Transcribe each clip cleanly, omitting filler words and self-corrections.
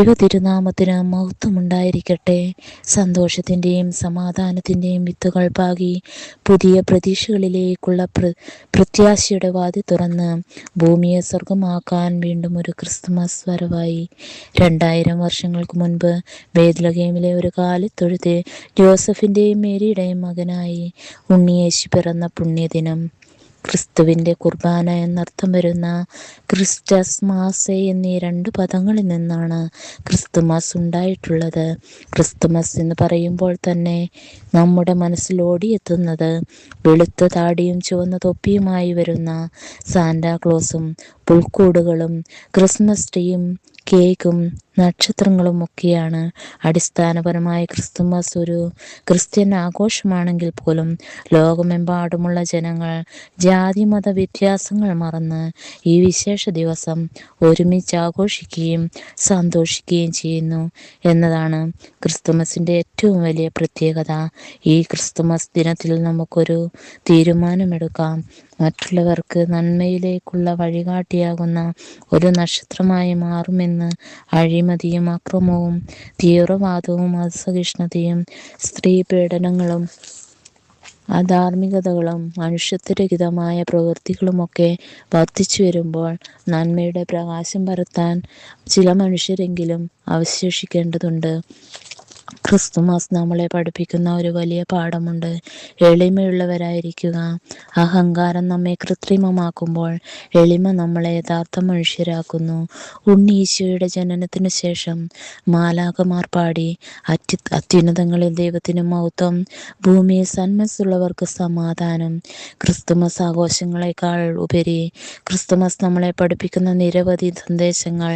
ദൈവ തിരുനാമത്തിന് മഹത്വമുണ്ടായിരിക്കട്ടെ. സന്തോഷത്തിൻ്റെയും സമാധാനത്തിൻ്റെയും വിത്തുകൾ പാകി പുതിയ പ്രതീക്ഷകളിലേക്കുള്ള പ്രത്യാശയുടെ വാതി തുറന്ന് ഭൂമിയെ സ്വർഗമാക്കാൻ വീണ്ടും ഒരു ക്രിസ്തുമസ് വരവായി. 2000 വർഷങ്ങൾക്ക് മുൻപ് ബേത്ലഹേമിലെ ഒരു കാലിത്തൊഴുത്തിൽ ജോസഫിൻ്റെയും മേരിയുടെയും മകനായി ഉണ്ണിയേശു പിറന്ന പുണ്യദിനം. ക്രിസ്തുവിൻ്റെ കുർബാന എന്നർത്ഥം വരുന്ന ക്രിസ്റ്റസ് മാസെ എന്നീ 2 പദങ്ങളിൽ നിന്നാണ് ക്രിസ്തുമസ് ഉണ്ടായിട്ടുള്ളത്. ക്രിസ്തുമസ് എന്ന് പറയുമ്പോൾ തന്നെ നമ്മുടെ മനസ്സിൽ ഓടിയെത്തുന്നത് വെളുത്ത താടിയും ചുവന്ന തൊപ്പിയുമായി വരുന്ന സാന്റാക്ലോസും പുൽക്കൂടുകളും ക്രിസ്മസ് ട്രീയും കേക്കും നക്ഷത്രങ്ങളും ഒക്കെയാണ്. അടിസ്ഥാനപരമായി ക്രിസ്തുമസ് ഒരു ക്രിസ്ത്യൻ ആഘോഷമാണെങ്കിൽ പോലും ലോകമെമ്പാടുമുള്ള ജനങ്ങൾ ജാതി മത വ്യത്യാസങ്ങൾ മറന്ന് ഈ വിശേഷ ദിവസം ഒരുമിച്ച് ആഘോഷിക്കുകയും സന്തോഷിക്കുകയും ചെയ്യുന്നു എന്നതാണ് ക്രിസ്തുമസിൻ്റെ ഏറ്റവും വലിയ പ്രത്യേകത. ഈ ക്രിസ്തുമസ് ദിനത്തിൽ നമുക്കൊരു തീരുമാനമെടുക്കാം. മറ്റുള്ളവർക്ക് നന്മയിലേക്കുള്ള വഴികാട്ടിയാകുന്ന ഒരു നക്ഷത്രമായി മാറുമെന്ന്. അഴിമതിയും അക്രമവും തീവ്രവാദവും അസഹിഷ്ണുതയും സ്ത്രീ പീഡനങ്ങളും അധാർമികതകളും മനുഷ്യത്വരഹിതമായ പ്രവൃത്തികളുമൊക്കെ വർദ്ധിച്ചു വരുമ്പോൾ നന്മയുടെ പ്രകാശം പരത്താൻ ചില മനുഷ്യരെങ്കിലും അവശേഷിക്കേണ്ടതുണ്ട്. ക്രിസ്തുമസ് നമ്മളെ പഠിപ്പിക്കുന്ന ഒരു വലിയ പാഠമുണ്ട്. എളിമയുള്ളവരായിരിക്കുക. അഹങ്കാരം നമ്മെ കൃത്രിമമാക്കുമ്പോൾ എളിമ നമ്മളെ യഥാർത്ഥ മനുഷ്യരാക്കുന്നു. ഉണ്ണി ഈശോയുടെ ജനനത്തിനു ശേഷം മാലാഖമാർ പാടി, അത്യുന്നതങ്ങളിൽ ദൈവത്തിന് മഹത്വം, ഭൂമിയിൽ സന്മനസ്സുള്ളവർക്ക് സമാധാനം. ക്രിസ്തുമസ് ആഘോഷങ്ങളെക്കാൾ ഉപരി ക്രിസ്തുമസ് നമ്മളെ പഠിപ്പിക്കുന്ന നിരവധി സന്ദേശങ്ങൾ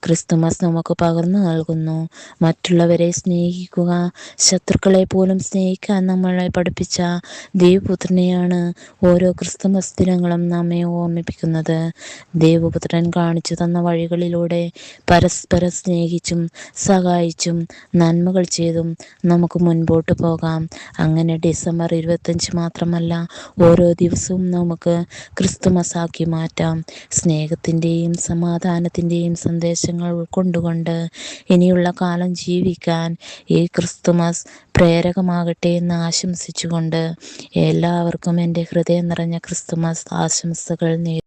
ക്രിസ്തുമസ് നമുക്ക് പകർന്നു നൽകുന്നു. മറ്റുള്ളവരെ സ്നേഹിക്കുക, ശത്രുക്കളെ പോലും സ്നേഹിക്കാൻ നമ്മളെ പഠിപ്പിച്ച ദൈവപുത്രനെയാണ് ഓരോ ക്രിസ്തുമസ് ദിനങ്ങളും നമ്മെ ഓർമ്മിപ്പിക്കുന്നത്. ദൈവപുത്രൻ കാണിച്ചു തന്ന വഴികളിലൂടെ പരസ്പരം സ്നേഹിച്ചും സഹായിച്ചും നന്മകൾ ചെയ്തും നമുക്ക് മുൻപോട്ട് പോകാം. അങ്ങനെ ഡിസംബർ 25 മാത്രമല്ല, ഓരോ ദിവസവും നമുക്ക് ക്രിസ്തുമസ് ആക്കി മാറ്റാം. സ്നേഹത്തിൻ്റെയും സമാധാനത്തിൻ്റെയും സന്ദേശങ്ങൾ ഉൾക്കൊണ്ടുകൊണ്ട് ഇനിയുള്ള കാലം ജീവിക്കാൻ ഈ ക്രിസ്തുമസ് പ്രേരകമാകട്ടെ എന്ന് ആശംസിച്ചുകൊണ്ട് എല്ലാവർക്കും എൻ്റെ ഹൃദയം നിറഞ്ഞ ക്രിസ്തുമസ് ആശംസകൾ നേരുന്നു.